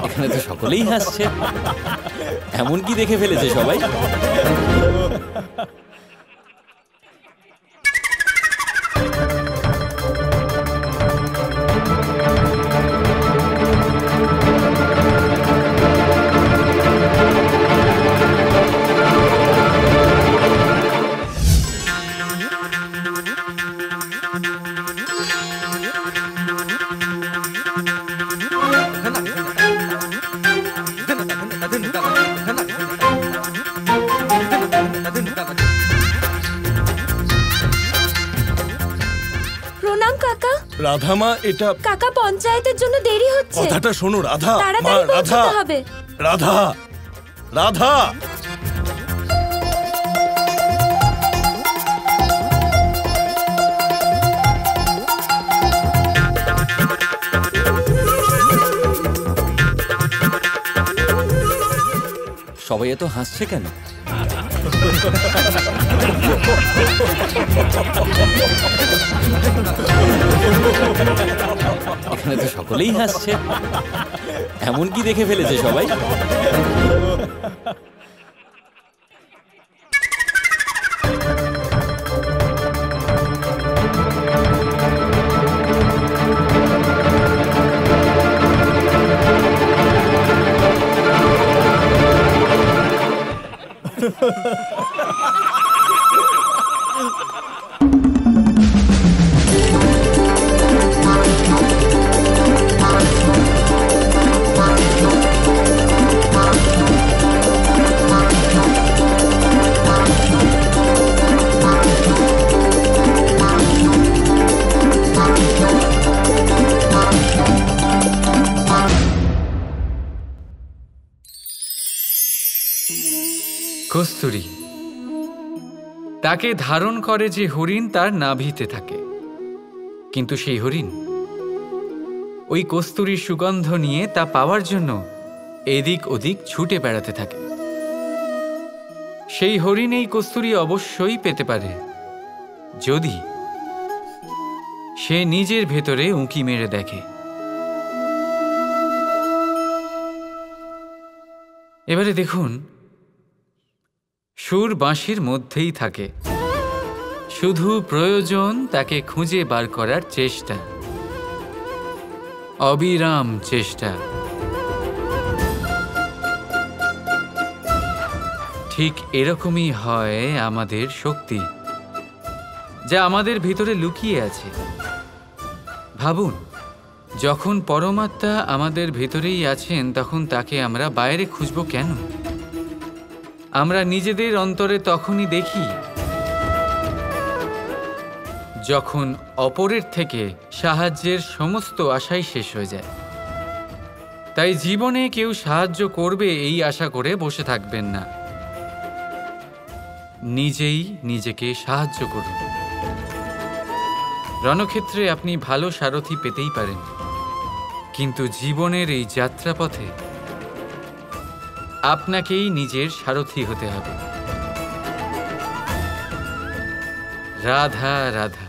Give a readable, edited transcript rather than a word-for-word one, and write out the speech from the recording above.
এখানে তো সকলেই হাসছে, এমন কি দেখে ফেলেছে সবাই? প্রণাম কাকা। রাধা মা, এটা কাকা পঞ্চায়েতের জন্য দেরি হচ্ছে। কথাটা শোনো রাধা। মা তাড়াতাড়ি রাধা, পৌঁছতে হবে। রাধা, রাধা। সবাই এত হাসছে কেন? এখানে তো সকলেই হাসছে, এমন কি দেখে ফেলেছে সবাই? কস্তুরী তাকে ধারণ করে যে হরিণ তার নাভিতে থাকে, কিন্তু সেই হরিণ ওই কস্তুরীর সুগন্ধ নিয়ে তা পাওয়ার জন্য এদিক ওদিক ছুটে বেড়াতে থাকে। সেই হরিণ এই কস্তুরী অবশ্যই পেতে পারে যদি সে নিজের ভেতরে উঁকি মেরে দেখে। এবারে দেখুন, সুর বাঁশির মধ্যেই থাকে, শুধু প্রয়োজন তাকে খুঁজে বার করার চেষ্টা, অবিরাম চেষ্টা। ঠিক এরকমই হয় আমাদের শক্তি, যা আমাদের ভিতরে লুকিয়ে আছে। ভাবুন, যখন পরমাত্মা আমাদের ভিতরেই আছেন, তখন তাকে আমরা বাইরে খুঁজব কেন? আমরা নিজেদের অন্তরে তখনই দেখি যখন অপরের থেকে সাহায্যের সমস্ত আশাই শেষ হয়ে যায়। তাই জীবনে কেউ সাহায্য করবে এই আশা করে বসে থাকবেন না, নিজেই নিজেকে সাহায্য করুন। রণক্ষেত্রে আপনি ভালো সারথি পেতেই পারেন, কিন্তু জীবনের এই যাত্রাপথে আপনাকেই নিজের সারথি হতে হবে। রাধা রাধা।